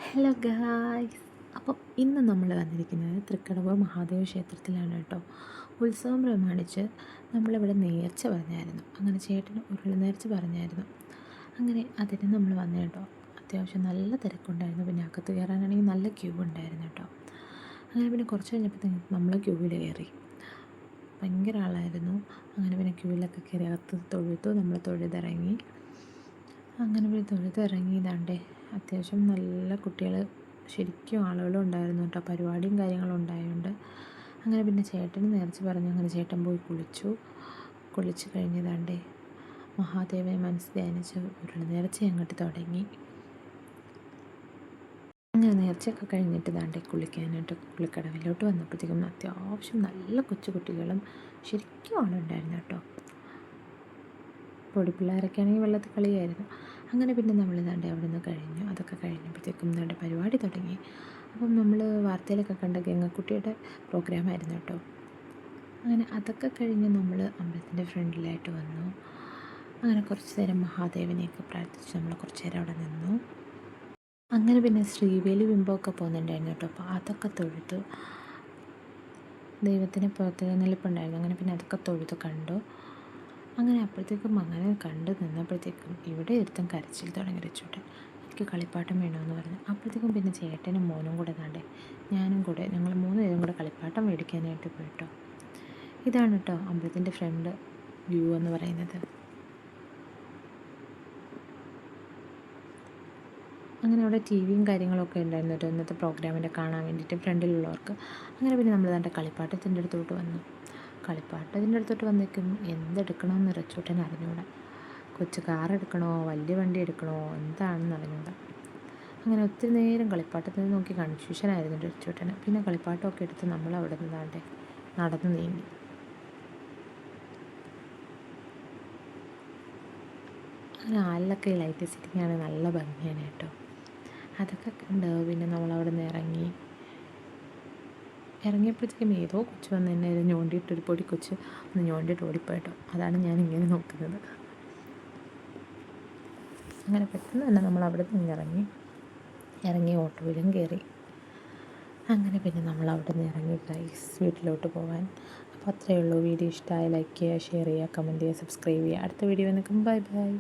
Hello guys. അപ്പം ഇന്ന് നമ്മൾ വന്നിരിക്കുന്നത് തൃക്കടവ് മഹാദേവ ക്ഷേത്രത്തിലാണ് കേട്ടോ. ഉത്സവം പ്രമാണിച്ച് നമ്മളിവിടെ നേർച്ച പറഞ്ഞായിരുന്നു. അങ്ങനെ ചേട്ടന് ഉരുളി നേർച്ച പറഞ്ഞായിരുന്നു. അങ്ങനെ അതിന് നമ്മൾ വന്നു കേട്ടോ. അത്യാവശ്യം നല്ല തിരക്കുണ്ടായിരുന്നു. പിന്നെ അകത്ത് കയറാനാണെങ്കിൽ നല്ല ക്യൂ ഉണ്ടായിരുന്നു കേട്ടോ. അങ്ങനെ പിന്നെ കുറച്ച് കഴിഞ്ഞപ്പോഴത്തേക്കും നമ്മൾ ക്യൂവിൽ കയറി. ഭയങ്കര ആളായിരുന്നു. അങ്ങനെ പിന്നെ ക്യൂവിലൊക്കെ കയറി അകത്ത് തൊഴുതു. നമ്മൾ തൊഴുതിറങ്ങി. അങ്ങനെ പിന്നെ തൊഴുതിറങ്ങിയതാണ്ടേ അത്യാവശ്യം നല്ല കുട്ടികൾ ശരിക്കും ആളുകളും ഉണ്ടായിരുന്നു കേട്ടോ. പരിപാടിയും കാര്യങ്ങളും ഉണ്ടായതുകൊണ്ട് അങ്ങനെ പിന്നെ ചേട്ടന് നേർച്ച പറഞ്ഞു. അങ്ങനെ ചേട്ടൻ പോയി കുളിച്ച് കഴിഞ്ഞതാണ്ടേ മഹാദേവനെ മനസ്സ് ധ്യാനിച്ച് ഉരുളി നേർച്ച അങ്ങോട്ട് തുടങ്ങി. അങ്ങനെ നേർച്ചയൊക്കെ കഴിഞ്ഞിട്ട് ദാണ്ടേ കുളിക്കാനായിട്ട് കുളിക്കടവിലോട്ട് വന്നപ്പോഴത്തേക്കും അത്യാവശ്യം നല്ല കൊച്ചു കുട്ടികളും ശരിക്കും ആളുണ്ടായിരുന്നു കേട്ടോ. പൊടിപ്പിള്ളേരൊക്കെ ആണെങ്കിൽ വെള്ളത്തിൽ കളിയായിരുന്നു. അങ്ങനെ പിന്നെ നമ്മൾ ദാണ്ടേ അവിടെ നിന്ന് കഴിഞ്ഞു. അതൊക്കെ കഴിഞ്ഞപ്പോഴത്തേക്കും ദാണ്ടേ പരിപാടി തുടങ്ങി. അപ്പം നമ്മൾ വാർത്തയിലൊക്കെ കണ്ട ഗംഗക്കുട്ടിയുടെ പ്രോഗ്രാമായിരുന്നു കേട്ടോ. അങ്ങനെ അതൊക്കെ കഴിഞ്ഞ് നമ്മൾ അമ്പലത്തിൻ്റെ ഫ്രണ്ടിലായിട്ട് വന്നു. അങ്ങനെ കുറച്ച് നേരം മഹാദേവനെയൊക്കെ പ്രാർത്ഥിച്ച് നമ്മൾ കുറച്ച് നേരം അവിടെ നിന്നു. അങ്ങനെ പിന്നെ ശ്രീവേലി ബിംബമൊക്കെ പോകുന്നുണ്ടായിരുന്നു കേട്ടോ. അപ്പോൾ അതൊക്കെ തൊഴുതു. ദൈവത്തിന് പുറത്തെഴുന്നള്ളിപ്പുണ്ടായിരുന്നു. അങ്ങനെ പിന്നെ അതൊക്കെ തൊഴുതു കണ്ടു. അങ്ങനെ അപ്പോഴത്തേക്കും അങ്ങനെ കണ്ടു നിന്നപ്പോഴത്തേക്കും ഇവിടെ ഒരുത്തൻ കരച്ചിൽ തുടങ്ങി. രച്ചോട്ടൻ എനിക്ക് കളിപ്പാട്ടം വേണമെന്ന് പറഞ്ഞു. അപ്പോഴത്തേക്കും പിന്നെ ചേട്ടനും മോനും കൂടെ കണ്ടേ ഞാനും കൂടെ ഞങ്ങൾ 3 പേരും കൂടെ കളിപ്പാട്ടം മേടിക്കാനായിട്ട് പോയിട്ടോ. ഇതാണ് കേട്ടോ അമ്പലത്തിൻ്റെ ഫ്രണ്ട് വ്യൂ എന്ന് പറയുന്നത്. അങ്ങനെ അവിടെ ടി വിയും കാര്യങ്ങളൊക്കെ ഉണ്ടായിരുന്നു കേട്ടോ ഇന്നത്തെ പ്രോഗ്രാമിൻ്റെ കാണാൻ വേണ്ടിയിട്ട് ഫ്രണ്ടിലുള്ളവർക്ക്. അങ്ങനെ പിന്നെ നമ്മൾ തന്നെ കളിപ്പാട്ടത്തിൻ്റെ അടുത്തോട്ട് വന്നു. കളിപ്പാട്ടത്തിൻ്റെ അടുത്തോട്ട് വന്നേക്കും എന്തെടുക്കണമെന്ന് റച്ചൂട്ടൻ അറിഞ്ഞൂടാ. കൊച്ചു കാർ എടുക്കണോ വലിയ വണ്ടി എടുക്കണോ എന്താണെന്ന് അറിഞ്ഞൂടാ. അങ്ങനെ ഒത്തിരി നേരം കളിപ്പാട്ടത്തിൽ നോക്കി കൺഫ്യൂഷനായിരുന്നു റച്ചൂട്ടന്. പിന്നെ കളിപ്പാട്ടമൊക്കെ എടുത്ത് നമ്മൾ അവിടെ നിന്നാണ്ടേ നടന്നു നീങ്ങി. അങ്ങനെ ആലിലൊക്കെ ലൈറ്റ് സെറ്റിംഗ് ആണ് നല്ല ഭംഗിയാണ് കേട്ടോ. അതൊക്കെ കണ്ട് പിന്നെ നമ്മളവിടെ നിന്ന് ഇറങ്ങിയപ്പോഴത്തേക്കും ഏതോ കൊച്ചു വന്ന് എന്നെ ഞോണ്ടിയിട്ടൊരു പൊടി കൊച്ച് ഒന്ന് ഞോണ്ടിയിട്ട് ഓടിപ്പോയിട്ടോ. അതാണ് ഞാൻ ഇങ്ങനെ നോക്കുന്നത്. അങ്ങനെ പെട്ടെന്ന് തന്നെ നമ്മൾ അവിടെ നിന്ന് ഇറങ്ങി ഓട്ടോയിലും കയറി. അങ്ങനെ പിന്നെ നമ്മൾ അവിടെ നിന്ന് ഇറങ്ങി ഗൈസ് വീട്ടിലോട്ട് പോകാൻ. അപ്പോൾ അത്രയേ ഉള്ളൂ. വീഡിയോ ഇഷ്ടമായി ലൈക്ക് ചെയ്യുക, ഷെയർ ചെയ്യുക, കമൻറ്റ് ചെയ്യുക, സബ്സ്ക്രൈബ് ചെയ്യുക. അടുത്ത വീഡിയോ വന്നേക്കും. Bye by.